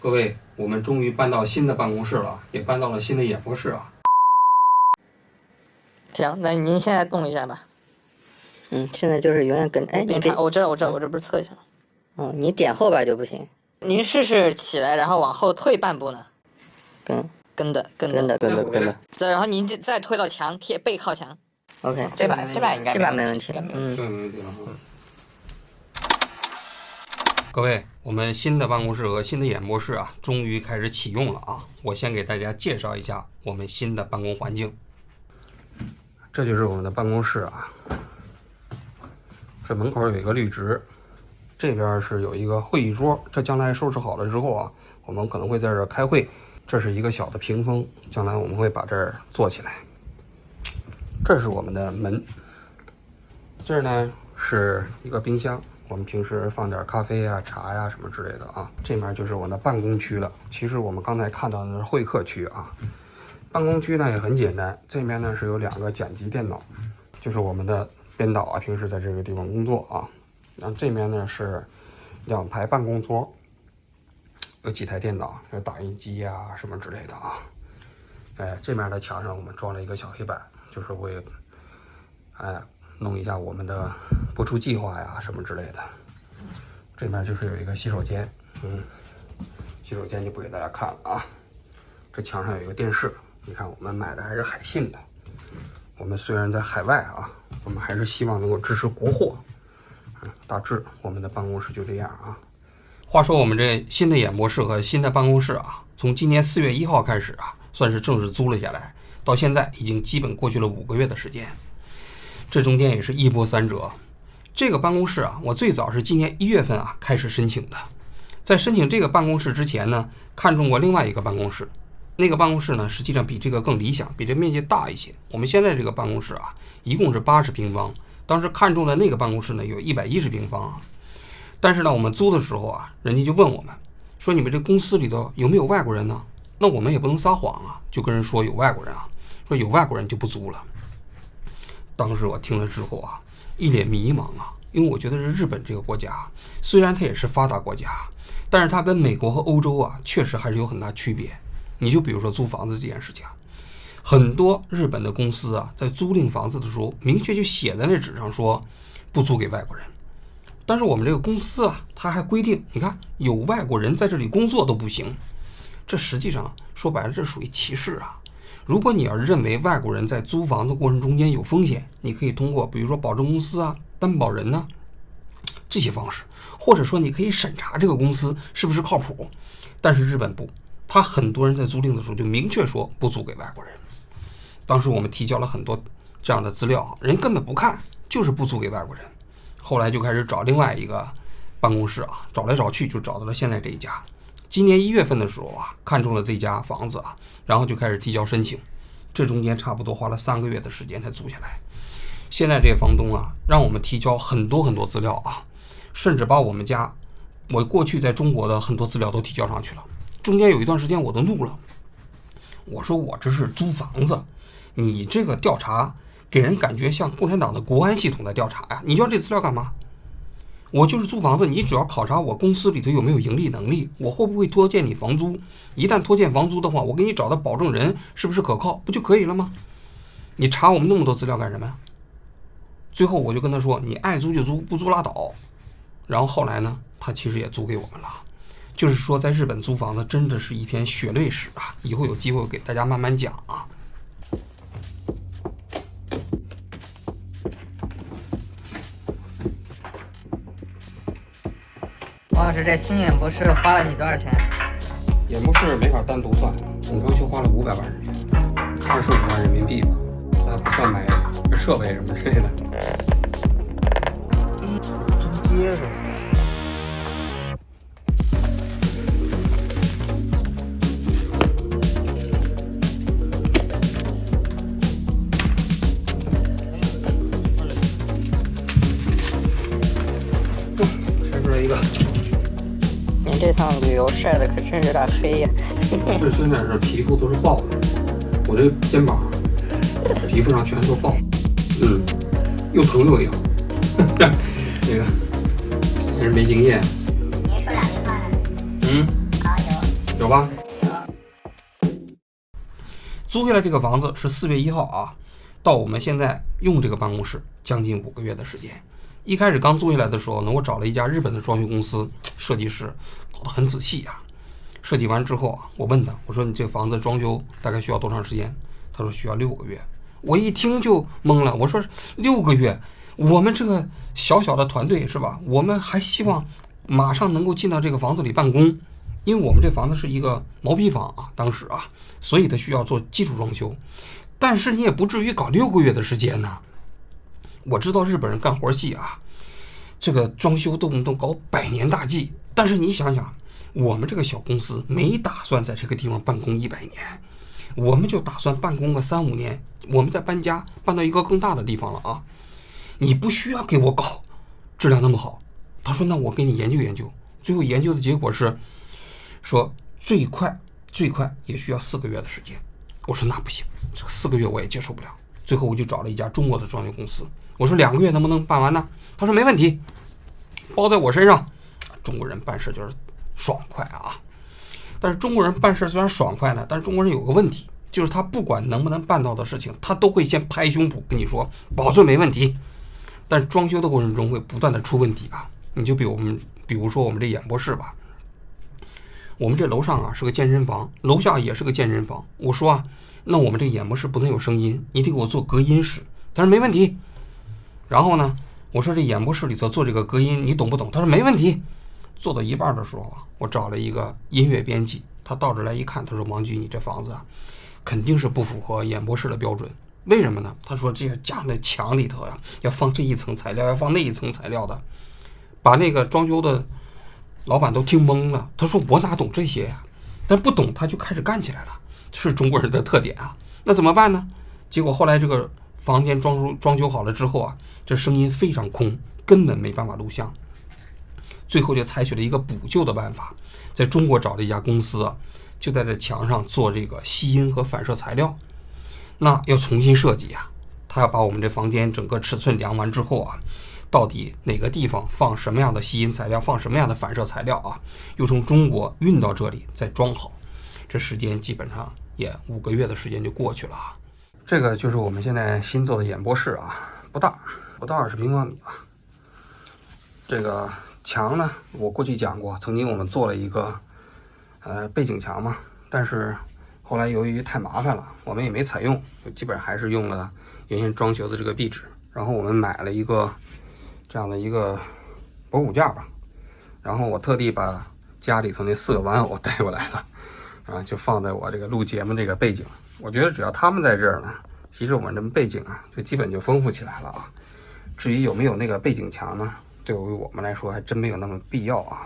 各位，我们终于搬到新的办公室了，也搬到了新的演播室啊。行，那您现在动一下吧。现在就是永远跟你看，我这不是侧一下吗？哦，你点后边就不行。您试试起来，然后往后退半步呢。跟的。然后您再推到墙，背靠墙。OK， 这把应该没问题。这没问题了。各位，我们新的办公室和新的演播室啊，终于开始启用了啊！我先给大家介绍一下我们新的办公环境。这就是我们的办公室啊，这门口有一个绿植，这边是有一个会议桌，这将来收拾好了之后啊，我们可能会在这儿开会。这是一个小的屏风，将来我们会把这儿做起来。这是我们的门，这儿呢是一个冰箱，我们平时放点咖啡啊、茶呀、什么之类的啊。这面就是我们的办公区了。其实我们刚才看到的是会客区啊。办公区呢也很简单，这面呢是有2个甲级电脑，就是我们的编导啊，平时在这个地方工作啊。然后这面呢是2排办公桌，有几台电脑，有打印机啊什么之类的啊。这面的墙上我们装了一个小黑板，就是会弄一下我们的播出计划呀什么之类的。这面就是有一个洗手间，洗手间就不给大家看了啊。这墙上有一个电视，你看我们买的还是海信的。我们虽然在海外啊，我们还是希望能够支持国货。大致我们的办公室就这样啊。话说我们这新的演播室和新的办公室啊，从今年4月1号开始啊，算是正式租了下来，到现在已经基本过去了5个月的时间。这中间也是一波三折。这个办公室啊，我最早是今年1月份啊开始申请的。在申请这个办公室之前呢，看中过另外一个办公室。那个办公室呢，实际上比这个更理想，比这面积大一些。我们现在这个办公室啊，一共是80平方。当时看中的那个办公室呢，有110平方啊。但是呢，我们租的时候啊，人家就问我们说：“你们这公司里头有没有外国人呢？”那我们也不能撒谎啊，就跟人说有外国人啊，说有外国人就不租了。当时我听了之后啊，一脸迷茫啊，因为我觉得日本这个国家虽然它也是发达国家，但是它跟美国和欧洲啊，确实还是有很大区别。你就比如说租房子这件事情，很多日本的公司啊，在租赁房子的时候，明确就写在那纸上说不租给外国人。但是我们这个公司啊，它还规定，你看有外国人在这里工作都不行。这实际上说白了，这属于歧视啊。如果你要认为外国人在租房的过程中间有风险，你可以通过比如说保证公司啊、担保人呢这些方式，或者说你可以审查这个公司是不是靠谱。但是日本不，他很多人在租赁的时候就明确说不租给外国人。当时我们提交了很多这样的资料，人根本不看，就是不租给外国人。后来就开始找另外一个办公室啊，找来找去就找到了现在这一家。今年1月份的时候啊，看中了这家房子啊，然后就开始提交申请。这中间差不多花了3个月的时间才租下来。现在这个房东啊，让我们提交很多资料啊，甚至把我过去在中国的很多资料都提交上去了。中间有一段时间我都怒了，我说我这是租房子，你这个调查给人感觉像共产党的国安系统在调查呀！你要这资料干嘛？我就是租房子，你只要考察我公司里头有没有盈利能力，我会不会拖欠你房租？一旦拖欠房租的话，我给你找的保证人是不是可靠，不就可以了吗？你查我们那么多资料干什么呀？最后我就跟他说，你爱租就租，不租拉倒。然后后来呢，他其实也租给我们了。就是说，在日本租房子真的是一篇血泪史啊！以后有机会给大家慢慢讲啊。王老师，这新演播室花了你多少钱？演播室没法单独算，总共就花了500万日元，25万人民币吧，这还不算买设备什么之类的。真结实。晒出来一个。您这趟旅游晒的可真是有点黑呀。这现在是皮肤都是爆的，我这肩膀皮肤上全都爆，又疼又痒。这个真是没经验。您说2句话呢？嗯，好，有。有吧？租下来这个房子是4月1号啊，到我们现在用这个办公室将近5个月的时间。一开始刚租下来的时候呢，我找了一家日本的装修公司设计师，搞得很仔细啊。设计完之后啊，我问他，我说你这房子装修大概需要多长时间？他说需要6个月。我一听就懵了，我说6个月，我们这个小小的团队是吧？我们还希望马上能够进到这个房子里办公，因为我们这房子是一个毛坯房啊，当时啊，所以它需要做基础装修。但是你也不至于搞6个月的时间呢。我知道日本人干活细啊，这个装修动不动搞100年大计，但是你想想，我们这个小公司没打算在这个地方办公100年，我们就打算办公个3、5年，我们再搬家搬到一个更大的地方了啊！你不需要给我搞质量那么好。他说那我给你研究研究。最后研究的结果是说最快也需要4个月的时间。我说那不行，这4个月我也接受不了。最后我就找了一家中国的装修公司，我说2个月能不能办完呢？他说没问题，包在我身上。中国人办事就是爽快啊。但是中国人办事虽然爽快呢，但是中国人有个问题，就是他不管能不能办到的事情，他都会先拍胸脯跟你说保证没问题。但装修的过程中会不断的出问题啊。你就比如说我们这演播室吧，我们这楼上啊是个健身房，楼下也是个健身房。我说啊，那我们这演播室不能有声音，你得给我做隔音室。他说没问题。然后呢，我说这演播室里头做这个隔音你懂不懂？他说没问题。做到一半的时候啊，我找了一个音乐编辑，他到这来一看，他说王局，你这房子啊肯定是不符合演播室的标准。为什么呢？他说这个家的墙里头呀要放这一层材料，要放那一层材料的，把那个装修的老板都听懵了。他说我哪懂这些呀？但不懂他就开始干起来了，这是中国人的特点啊。那怎么办呢？结果后来这个房间装修好了之后啊，这声音非常空，根本没办法录像。最后就采取了一个补救的办法，在中国找了一家公司啊，就在这墙上做这个吸音和反射材料。那要重新设计啊，他要把我们这房间整个尺寸量完之后啊，到底哪个地方放什么样的吸音材料，放什么样的反射材料啊，又从中国运到这里再装好，这时间基本上也5个月的时间就过去了啊。这个就是我们现在新做的演播室啊，不到20平方米吧。这个墙呢，我过去讲过，曾经我们做了一个背景墙嘛，但是后来由于太麻烦了，我们也没采用，就基本上还是用了原先装修的这个壁纸。然后我们买了一个这样的一个博古架吧，然后我特地把家里头那4个玩偶带过来了啊，就放在我这个录节目这个背景。我觉得只要他们在这儿呢，其实我们这背景啊就基本就丰富起来了啊。至于有没有那个背景墙呢，对于我们来说还真没有那么必要啊。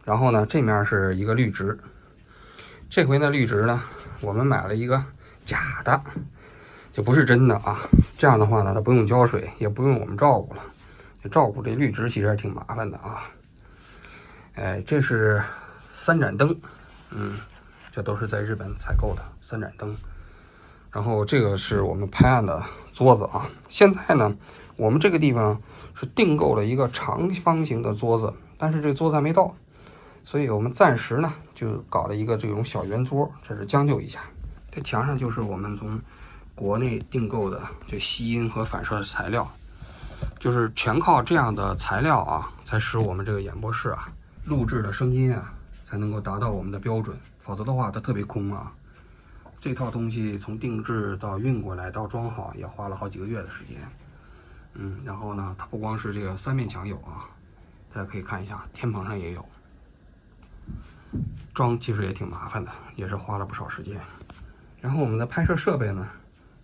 然后呢，这面是一个绿植，这回呢绿植呢我们买了一个假的，就不是真的啊。这样的话呢，它不用浇水，也不用我们照顾了。照顾这绿植其实还挺麻烦的啊。这是3盏灯，这都是在日本采购的3盏灯。然后这个是我们拍案的桌子啊。现在呢，我们这个地方是订购了一个长方形的桌子，但是这个桌子还没到，所以我们暂时呢就搞了一个这种小圆桌，这是将就一下。这墙上就是我们从国内订购的这吸音和反射材料，就是全靠这样的材料啊，才使我们这个演播室啊录制的声音啊才能够达到我们的标准，否则的话它特别空啊。这套东西从定制到运过来到装好也花了好几个月的时间。然后呢，它不光是这个3面墙有啊，大家可以看一下，天棚上也有。装其实也挺麻烦的，也是花了不少时间。然后我们的拍摄设备呢，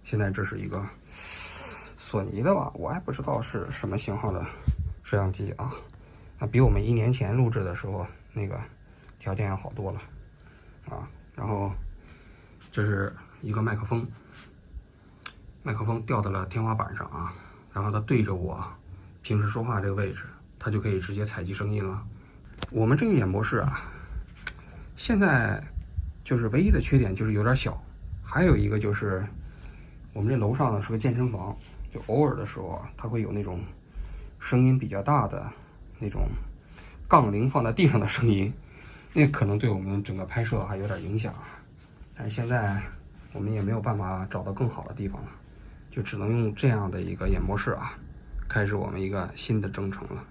现在这是一个索尼的吧，我还不知道是什么型号的摄像机啊。那比我们1年前录制的时候那个条件要好多了啊。然后这是一个麦克风吊到了天花板上啊，然后它对着我平时说话这个位置，它就可以直接采集声音了。我们这个演播室啊，现在就是唯一的缺点就是有点小，还有一个就是我们这楼上呢是个健身房，就偶尔的时候啊，它会有那种声音比较大的那种杠铃放在地上的声音那可能对我们整个拍摄还有点影响。但是现在我们也没有办法找到更好的地方了，就只能用这样的一个演播室啊，开始我们一个新的征程了。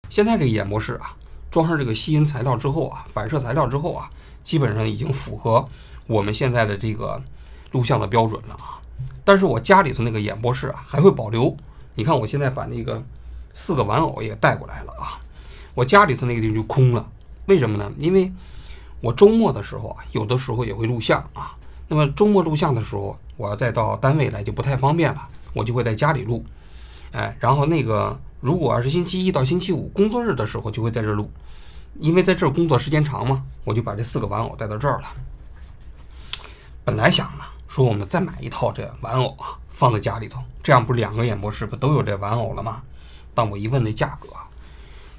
现在这个演播室啊，装上这个吸音材料之后啊，反射材料之后啊，基本上已经符合我们现在的这个录像的标准了啊。但是我家里头那个演播室啊还会保留，你看我现在把那个4个玩偶也带过来了啊，我家里头那个地方就空了。为什么呢？因为我周末的时候啊，有的时候也会录像啊。那么周末录像的时候，我要再到单位来就不太方便了，我就会在家里录。然后那个如果要是星期一到星期五工作日的时候，就会在这录，因为在这儿工作时间长嘛，我就把这4个玩偶带到这儿了。本来想呢，说我们再买一套这玩偶啊，放在家里头，这样不是2个演播室不都有这玩偶了吗？但我一问那价格，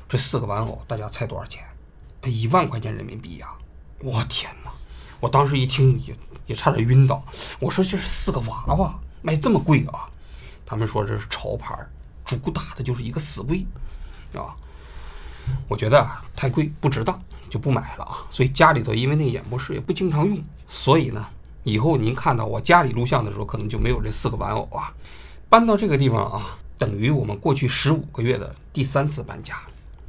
这4个玩偶大家猜多少钱？1万块钱人民币呀！我天哪！我当时一听也差点晕倒。我说这是4个娃娃，卖这么贵啊？他们说这是潮牌，主打的就是一个死贵啊。我觉得太贵不值当，就不买了啊。所以家里头因为那个演播室也不经常用，所以呢，以后您看到我家里录像的时候，可能就没有这4个玩偶啊。搬到这个地方啊，等于我们过去15个月的第3次搬家。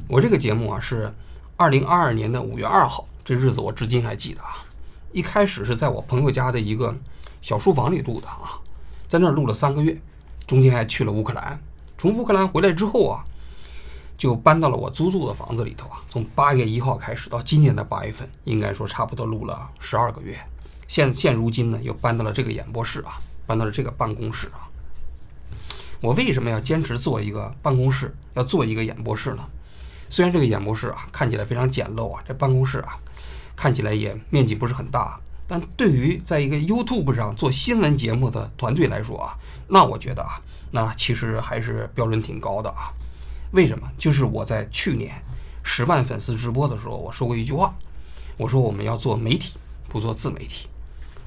我这个节目啊是2022年的5月2号，这日子我至今还记得啊。一开始是在我朋友家的一个小书房里录的啊，在那儿录了3个月，中间还去了乌克兰。从乌克兰回来之后啊，就搬到了我租的房子里头啊。从8月1号开始到今年的8月份，应该说差不多录了12个月。现如今呢，又搬到了这个演播室啊，搬到了这个办公室啊。我为什么要坚持做一个办公室，要做一个演播室呢？虽然这个演播室啊看起来非常简陋啊，这办公室啊看起来也面积不是很大，但对于在一个 YouTube 上做新闻节目的团队来说啊，那我觉得啊，那其实还是标准挺高的啊。为什么？就是我在去年10万粉丝直播的时候，我说过一句话，我说我们要做媒体，不做自媒体。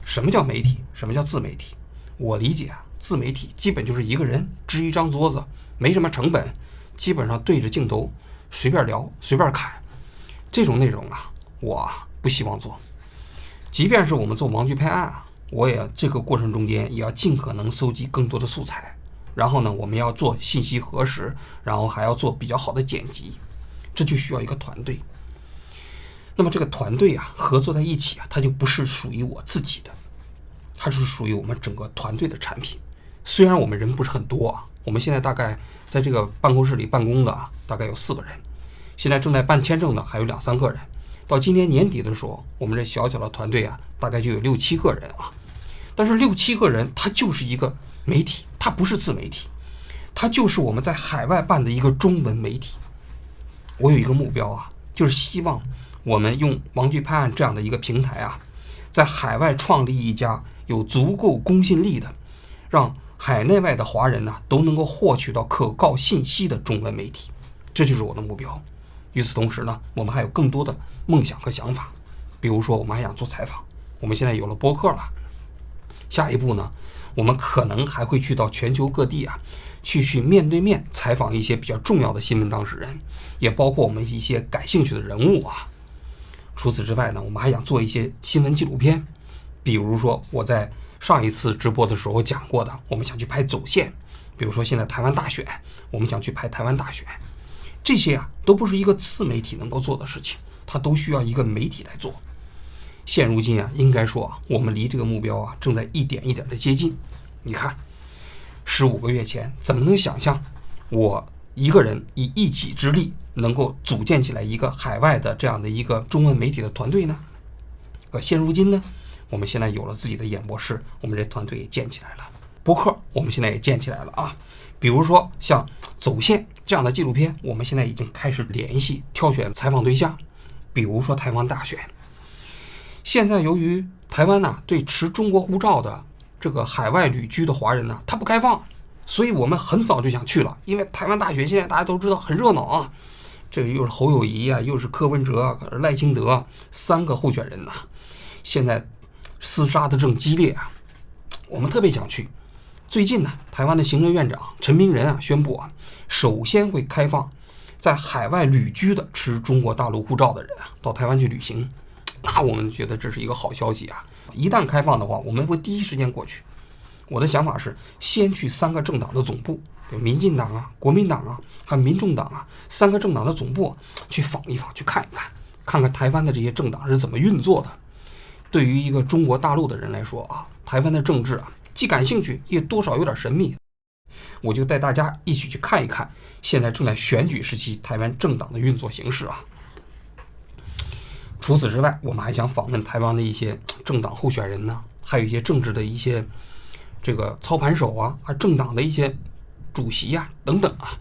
什么叫媒体？什么叫自媒体？我理解啊，自媒体基本就是一个人支一张桌子，没什么成本，基本上对着镜头随便聊随便侃，这种内容啊，我不希望做。即便是我们做王局拍案啊，我也这个过程中间也要尽可能搜集更多的素材，然后呢，我们要做信息核实，然后还要做比较好的剪辑，这就需要一个团队。那么这个团队啊，合作在一起啊，它就不是属于我自己的，它是属于我们整个团队的产品。虽然我们人不是很多啊，我们现在大概在这个办公室里办公的啊，大概有4个人，现在正在办签证的还有2-3个人。到今年年底的时候，我们这小小的团队啊，大概就有6-7个人啊。但是6-7个人，它就是一个媒体，它不是自媒体，它就是我们在海外办的一个中文媒体。我有一个目标啊，就是希望我们用王局拍案这样的一个平台啊，在海外创立一家有足够公信力的，让海内外的华人呢都能够获取到可靠信息的中文媒体，这就是我的目标。与此同时呢，我们还有更多的梦想和想法，比如说我们还想做采访，我们现在有了播客了。下一步呢，我们可能还会去到全球各地啊，去面对面采访一些比较重要的新闻当事人，也包括我们一些感兴趣的人物啊。除此之外呢，我们还想做一些新闻纪录片，比如说我在上一次直播的时候讲过的，我们想去拍走线，比如说现在台湾大选，我们想去拍台湾大选，这些啊都不是一个自媒体能够做的事情，它都需要一个媒体来做。现如今啊，应该说啊，我们离这个目标啊正在一点一点的接近。你看，15个月前怎么能想象我一个人以一己之力能够组建起来一个海外的这样的一个中文媒体的团队呢？现如今呢，我们现在有了自己的演播室，我们这团队也建起来了。播客我们现在也建起来了啊。比如说像走线这样的纪录片，我们现在已经开始联系挑选采访对象，比如说台湾大选。现在由于台湾呢对持中国护照的这个海外旅居的华人呢，他不开放，所以我们很早就想去了。因为台湾大选现在大家都知道很热闹啊，这个又是侯友宜啊，又是柯文哲、赖清德3个候选人呐，现在厮杀的正激烈啊，我们特别想去。最近呢，台湾的行政院长陈明仁啊宣布啊，首先会开放在海外旅居的持中国大陆护照的人啊，到台湾去旅行，那我们觉得这是一个好消息啊！一旦开放的话，我们会第一时间过去。我的想法是，先去3个政党的总部，有民进党啊、国民党啊，还有民众党啊，3个政党的总部去访一访，去看一看，看看台湾的这些政党是怎么运作的。对于一个中国大陆的人来说啊，台湾的政治啊，既感兴趣，也多少有点神秘。我就带大家一起去看一看现在正在选举时期台湾政党的运作形式啊。除此之外，我们还想访问台湾的一些政党候选人呢，还有一些政治的一些这个操盘手啊，政党的一些主席啊等等啊。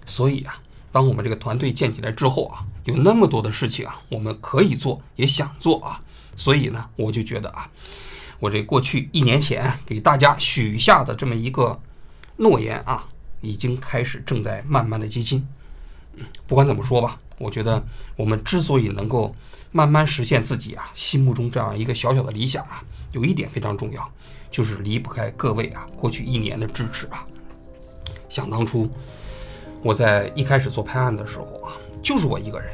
所以啊，当我们这个团队建起来之后啊，有那么多的事情啊，我们可以做，也想做啊。所以呢，我就觉得啊，我这过去1年前给大家许下的这么一个诺言啊，已经开始正在慢慢的接近。不管怎么说吧，我觉得我们之所以能够慢慢实现自己啊心目中这样一个小小的理想啊，有一点非常重要，就是离不开各位啊过去1年的支持啊。想当初我在一开始做拍案的时候啊，就是我一个人，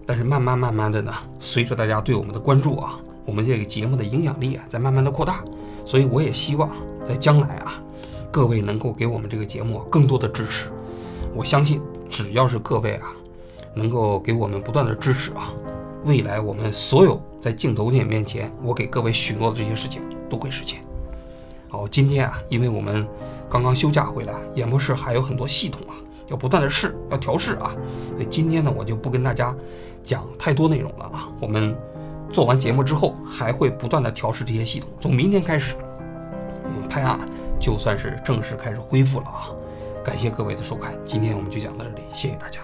但是慢慢的呢，随着大家对我们的关注啊，我们这个节目的影响力啊在慢慢的扩大，所以我也希望在将来啊，各位能够给我们这个节目更多的支持。我相信只要是各位啊能够给我们不断的支持啊，未来我们所有在镜头面前我给各位许诺的这些事情都会实现。好，今天啊，因为我们刚刚休假回来，演播室还有很多系统啊要不断的试，要调试啊，所以今天呢我就不跟大家讲太多内容了啊。我们做完节目之后还会不断的调试这些系统，从明天开始我们拍案就算是正式开始恢复了啊。感谢各位的收看，今天我们就讲到这里，谢谢大家。